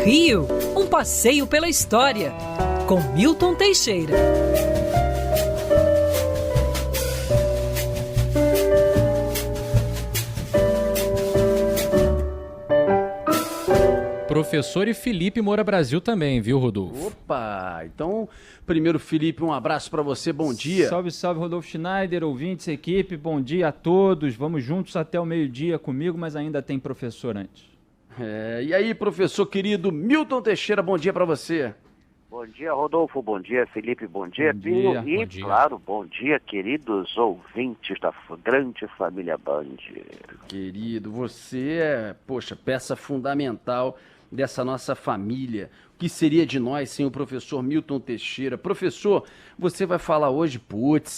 Rio, um passeio pela história, com Milton Teixeira. Professor e Felipe Moura Brasil também, viu, Rodolfo? Opa! Então, primeiro, Felipe, um abraço para você, bom dia. Salve, salve, Rodolfo Schneider, ouvintes, equipe, bom dia a todos. Vamos juntos até o meio-dia comigo, mas ainda tem professor antes. E aí, professor querido Milton Teixeira, bom dia para você. Bom dia, Rodolfo, bom dia, Felipe, bom dia, Pinho, e, bom dia. claro, bom dia, queridos ouvintes da grande família Band. Querido, você é, peça fundamental dessa nossa família. O que seria de nós sem o professor Milton Teixeira? Professor, você vai falar hoje,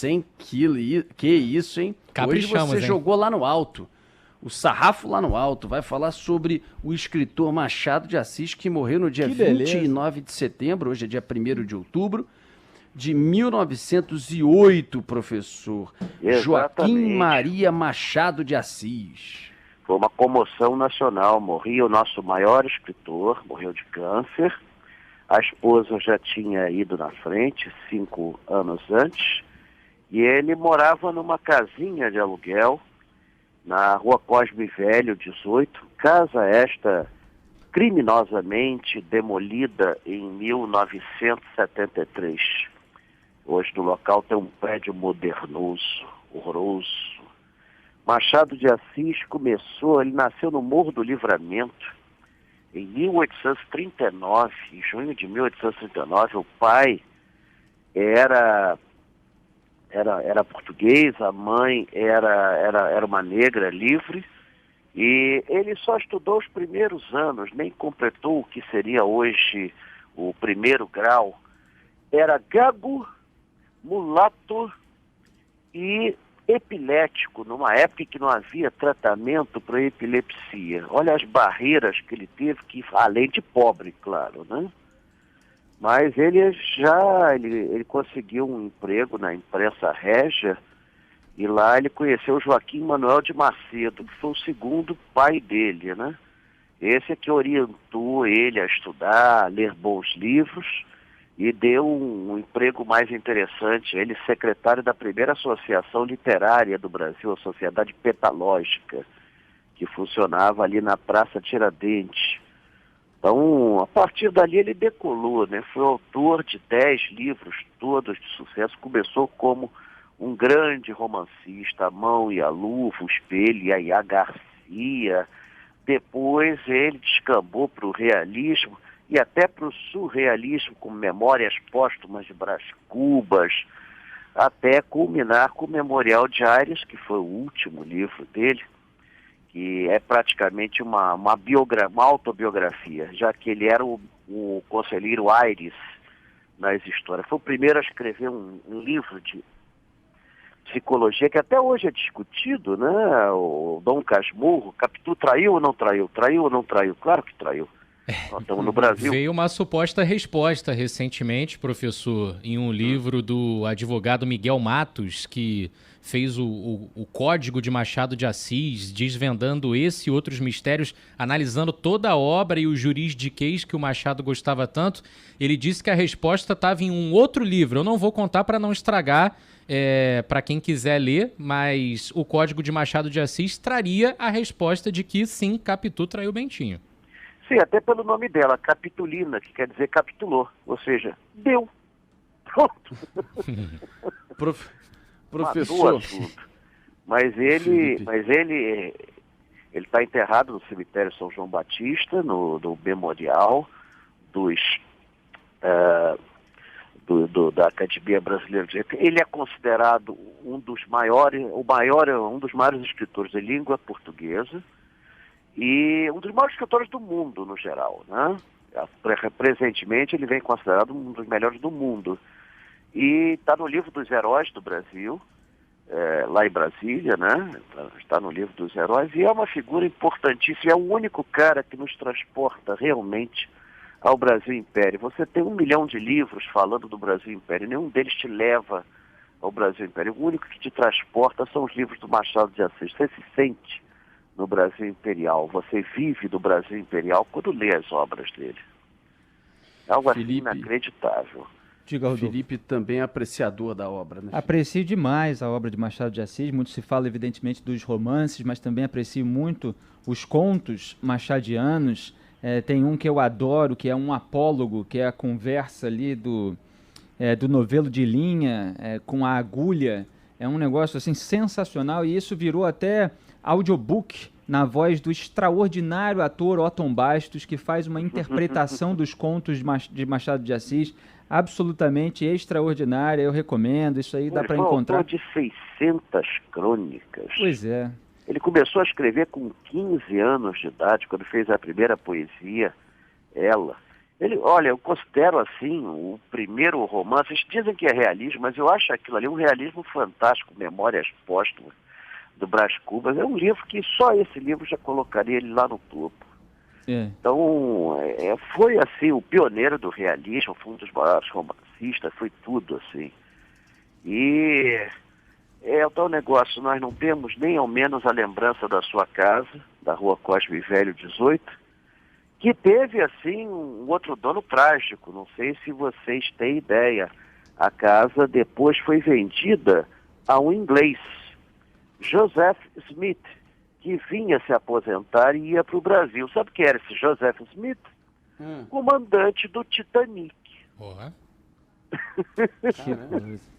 hein? Que isso, hein? Caprichamos, hoje você hein? jogou lá no alto. O sarrafo lá no alto. Vai falar sobre o escritor Machado de Assis, que morreu no dia 29 de setembro, hoje é dia 1º de outubro, de 1908, professor. Exatamente. Joaquim Maria Machado de Assis. Foi uma comoção nacional, morria o nosso maior escritor, morreu de câncer. A esposa já tinha ido na frente 5 anos antes, e ele morava numa casinha de aluguel, na Rua Cosme Velho, 18, casa esta criminosamente demolida em 1973. Hoje no local tem um prédio modernoso, horroroso. Machado de Assis ele nasceu no Morro do Livramento em 1839, em junho de 1839. O pai era português, a mãe era uma negra livre, e ele só estudou os primeiros anos, nem completou o que seria hoje o 1º grau. Era gago, mulato e epilético, numa época que não havia tratamento para epilepsia. Olha as barreiras que ele teve, além de pobre, claro, né? Mas ele conseguiu um emprego na imprensa régia, e lá ele conheceu Joaquim Manuel de Macedo, que foi o segundo pai dele, né? Esse é que orientou ele a estudar, a ler bons livros, e deu um emprego mais interessante. Ele secretário da primeira associação literária do Brasil, a Sociedade Petalógica, que funcionava ali na Praça Tiradentes. Então, a partir dali ele decolou, né? Foi autor de 10 livros, todos de sucesso. Começou como um grande romancista, A Mão e a Luva, O Espelho, Yaya Garcia. Depois ele descambou para o realismo e até para o surrealismo, com Memórias Póstumas de Brás Cubas, até culminar com o Memorial de Aires, que foi o último livro dele, que é praticamente uma autobiografia, já que ele era o conselheiro Aires nas histórias. Foi o primeiro a escrever um livro de psicologia, que até hoje é discutido, né? O Dom Casmurro, Capitu traiu ou não traiu? Traiu ou não traiu? Claro que traiu. Nós estamos no Brasil. Veio uma suposta resposta recentemente, professor, em um livro do advogado Miguel Matos, que fez o Código de Machado de Assis, desvendando esse e outros mistérios, analisando toda a obra e o juridiquês que o Machado gostava tanto. Ele disse que a resposta estava em um outro livro. Eu não vou contar para não estragar para quem quiser ler, mas o Código de Machado de Assis traria a resposta de que sim, Capitu traiu Bentinho. Sim, até pelo nome dela, Capitulina, que quer dizer capitulou, ou seja, deu. Pronto. Professor. Mas ele está enterrado no cemitério São João Batista, no memorial da Academia Brasileira de Direito. Ele é considerado um dos maiores escritores de língua portuguesa e um dos maiores escritores do mundo, no geral, né? Presentemente ele vem considerado um dos melhores do mundo. E está no livro dos heróis do Brasil, lá em Brasília, né? Está no livro dos heróis, e é uma figura importantíssima, é o único cara que nos transporta realmente ao Brasil Império. Você tem 1 milhão de livros falando do Brasil Império, nenhum deles te leva ao Brasil Império. O único que te transporta são os livros do Machado de Assis. Você se sente no Brasil Imperial. Você vive do Brasil Imperial quando lê as obras dele. É algo assim inacreditável. Diga, Rodolfo. Felipe também é apreciador da obra, né? Aprecio demais a obra de Machado de Assis. Muito se fala, evidentemente, dos romances, mas também aprecio muito os contos machadianos. Tem um que eu adoro, que é um apólogo, que é a conversa ali do novelo de linha com a agulha. É um negócio assim sensacional, e isso virou até audiobook na voz do extraordinário ator Otton Bastos, que faz uma interpretação dos contos de Machado de Assis absolutamente extraordinária. Eu recomendo, isso aí dá para encontrar. Ele foi autor de 600 crônicas. Pois é. Ele começou a escrever com 15 anos de idade, quando fez a primeira poesia, Ela. Olha, eu considero assim o primeiro romance, eles dizem que é realismo, mas eu acho aquilo ali um realismo fantástico, Memórias Póstumas, do Brás Cubas. É um livro que só esse livro já colocaria ele lá no topo. Então, foi assim, o pioneiro do realismo, foi um dos maiores romancistas, foi tudo assim. E é o tal negócio, nós não temos nem ao menos a lembrança da sua casa, da Rua Cosme Velho 18, que teve, assim, um outro dono trágico. Não sei se vocês têm ideia. A casa depois foi vendida a um inglês, Joseph Smith, que vinha se aposentar e ia para o Brasil. Sabe quem era esse Joseph Smith? Comandante do Titanic. Porra. Que coisa.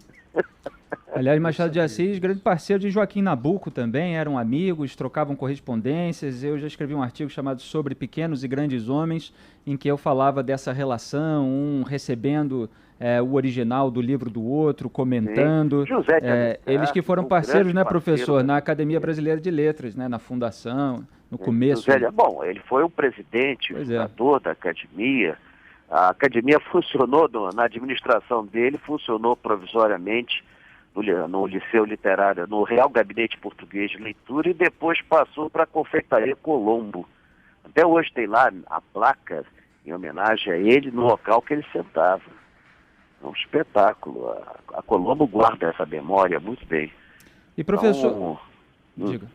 Aliás, Machado de Assis, grande parceiro de Joaquim Nabuco também, eram amigos, trocavam correspondências. Eu já escrevi um artigo chamado Sobre Pequenos e Grandes Homens, em que eu falava dessa relação, um recebendo o original do livro do outro, comentando. Eles que foram parceiros, né, professor, na Academia Brasileira de Letras, né, na fundação, no começo. Bom, ele foi o presidente, o fundador da academia. A academia funcionou, na administração dele, funcionou provisoriamente no Liceu Literário, no Real Gabinete Português de Leitura, e depois passou para a Confeitaria Colombo. Até hoje tem lá a placa em homenagem a ele no local que ele sentava. É um espetáculo. A Colombo guarda essa memória muito bem. E professor... Diga.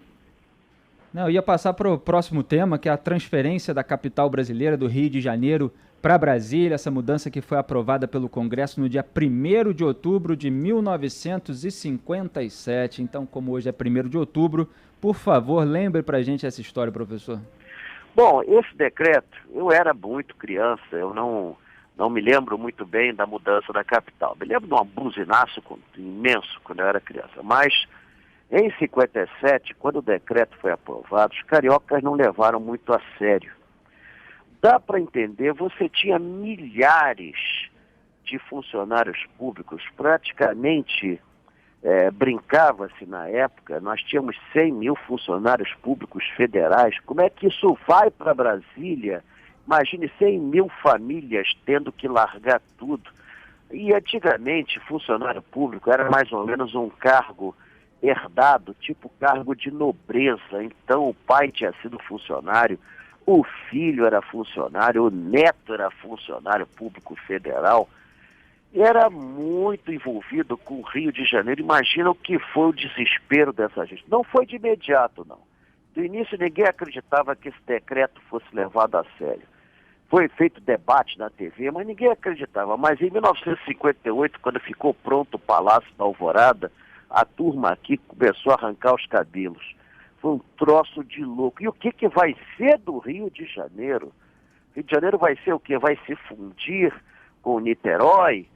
Não, eu ia passar para o próximo tema, que é a transferência da capital brasileira do Rio de Janeiro para Brasília, essa mudança que foi aprovada pelo Congresso no dia 1º de outubro de 1957. Então, como hoje é 1º de outubro, por favor, lembre para a gente essa história, professor. Bom, esse decreto, eu era muito criança, eu não me lembro muito bem da mudança da capital. Me lembro de um buzinaço imenso quando eu era criança, mas em 57, quando o decreto foi aprovado, os cariocas não levaram muito a sério. Dá para entender, você tinha milhares de funcionários públicos, praticamente brincava-se na época, nós tínhamos 100 mil funcionários públicos federais. Como é que isso vai para Brasília? Imagine 100 mil famílias tendo que largar tudo. E antigamente, funcionário público era mais ou menos um cargo herdado, tipo cargo de nobreza. Então o pai tinha sido funcionário, o filho era funcionário, o neto era funcionário público federal. Era muito envolvido com o Rio de Janeiro. Imagina o que foi o desespero dessa gente. Não foi de imediato, não. Do início ninguém acreditava que esse decreto fosse levado a sério. Foi feito debate na TV, mas ninguém acreditava. Mas em 1958, quando ficou pronto o Palácio da Alvorada, a turma aqui começou a arrancar os cabelos. Foi um troço de louco. E o que vai ser do Rio de Janeiro? Rio de Janeiro vai ser o quê? Vai se fundir com Niterói?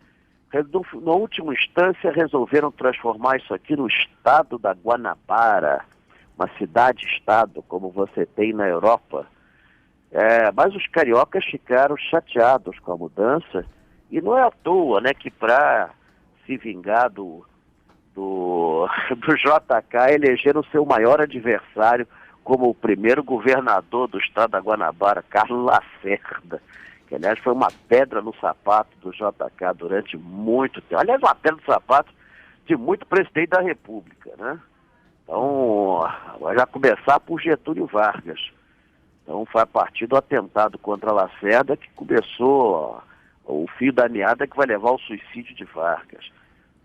Na última instância, resolveram transformar isso aqui no estado da Guanabara, uma cidade-estado, como você tem na Europa. Mas os cariocas ficaram chateados com a mudança, e não é à toa, né, que para se vingar do JK, elegeram seu maior adversário como o primeiro governador do estado da Guanabara, Carlos Lacerda, que aliás foi uma pedra no sapato do JK durante muito tempo. Aliás, uma pedra no sapato de muito presidente da República, né? Então, vai já começar por Getúlio Vargas. Então, foi a partir do atentado contra Lacerda que começou o fio da meada que vai levar ao suicídio de Vargas.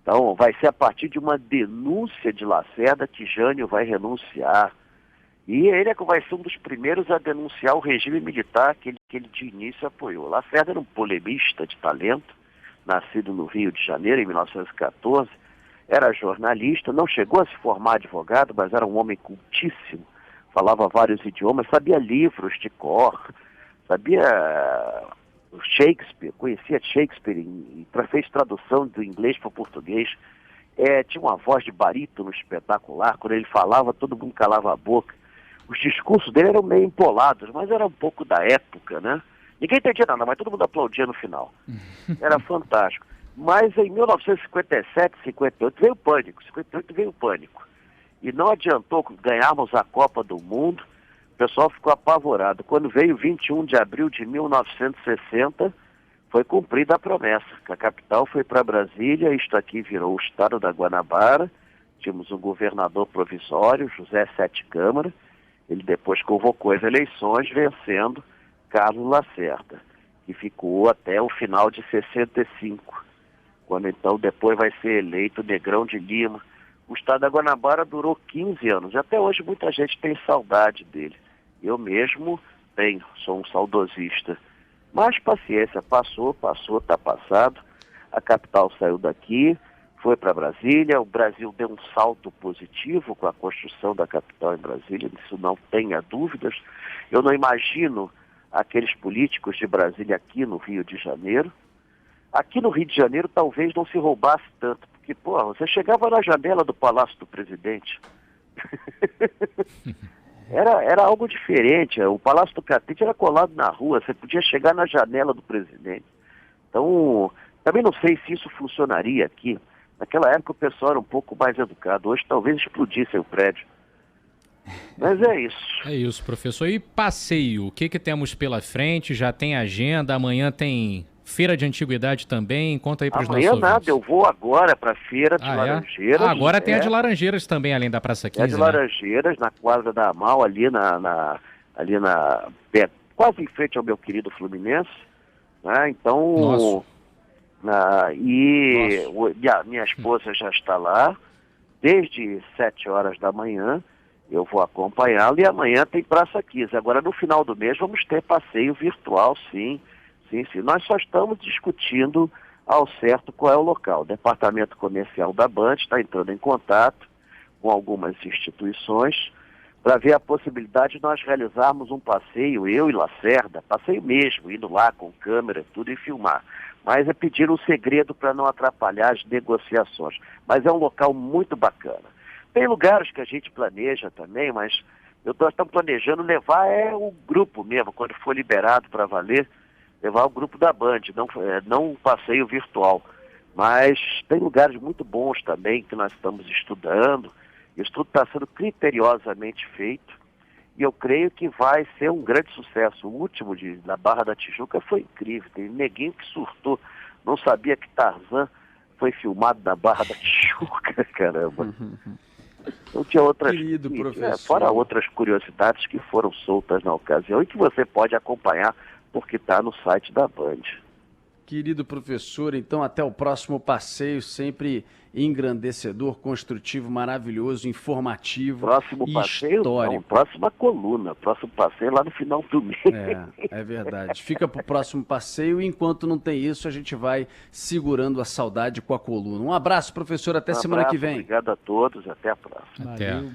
Então, vai ser a partir de uma denúncia de Lacerda que Jânio vai renunciar. E ele é que vai ser um dos primeiros a denunciar o regime militar que ele de início apoiou. Lacerda era um polemista de talento, nascido no Rio de Janeiro em 1914, era jornalista, não chegou a se formar advogado, mas era um homem cultíssimo, falava vários idiomas, sabia livros de cor, sabia Shakespeare, conhecia Shakespeare e fez tradução do inglês para o português. Tinha uma voz de barítono espetacular, quando ele falava todo mundo calava a boca. Os discursos dele eram meio empolados, mas era um pouco da época, né? Ninguém entendia nada, mas todo mundo aplaudia no final. Era fantástico. Mas em 1957, 58 veio o pânico. 58 veio o pânico. E não adiantou ganharmos a Copa do Mundo. O pessoal ficou apavorado. Quando veio 21 de abril de 1960, foi cumprida a promessa, que a capital foi para Brasília, isto aqui virou o estado da Guanabara. Tínhamos um governador provisório, José Sete Câmara. Ele depois convocou as eleições, vencendo Carlos Lacerda, que ficou até o final de 65, quando então depois vai ser eleito Negrão de Lima. O estado da Guanabara durou 15 anos, e até hoje muita gente tem saudade dele. Eu mesmo tenho, sou um saudosista. Mas paciência, passou, está passado. A capital saiu daqui, foi para Brasília. O Brasil deu um salto positivo com a construção da capital em Brasília, isso não tenha dúvidas. Eu não imagino aqueles políticos de Brasília aqui no Rio de Janeiro. Aqui no Rio de Janeiro talvez não se roubasse tanto, porque, você chegava na janela do Palácio do Presidente. Era algo diferente. O Palácio do Catete era colado na rua, você podia chegar na janela do presidente. Então, também não sei se isso funcionaria aqui. Naquela época o pessoal era um pouco mais educado, hoje talvez explodisse o prédio. Mas é isso. É isso, professor. E passeio, o que temos pela frente? Já tem agenda, amanhã tem feira de antiguidade também, conta aí para os nossos ouvintes. Amanhã nada, eu vou agora para a feira de Laranjeiras. Agora tem a de Laranjeiras também, além da Praça 15, a de Laranjeiras, na quadra da Amal, ali quase em frente ao meu querido Fluminense. Né? Então, minha esposa já está lá, desde 7 horas da manhã, eu vou acompanhá-la, e amanhã tem Praça 15. Agora, no final do mês, vamos ter passeio virtual, sim. Sim. Nós só estamos discutindo ao certo qual é o local. O Departamento Comercial da Band está entrando em contato com algumas instituições para ver a possibilidade de nós realizarmos um passeio, eu e Lacerda, passeio mesmo, indo lá com câmera, tudo e filmar. Mas é pedir um segredo para não atrapalhar as negociações. Mas é um local muito bacana. Tem lugares que a gente planeja também, mas nós estamos planejando levar o grupo mesmo, quando for liberado para valer, levar o grupo da Band, não um passeio virtual. Mas tem lugares muito bons também que nós estamos estudando. Isso tudo está sendo criteriosamente feito e eu creio que vai ser um grande sucesso. O último da Barra da Tijuca foi incrível. Tem neguinho que surtou, não sabia que Tarzan foi filmado na Barra da Tijuca, caramba. Então tinha outras, fora outras curiosidades que foram soltas na ocasião e que você pode acompanhar porque está no site da Band. Querido professor, então até o próximo passeio, sempre engrandecedor, construtivo, maravilhoso, informativo. Próximo passeio, não, próxima coluna, próximo passeio lá no final do mês. É verdade. Fica para o próximo passeio e enquanto não tem isso, a gente vai segurando a saudade com a coluna. Um abraço, professor, até semana que vem. Obrigado a todos, até a próxima. Até. Valeu.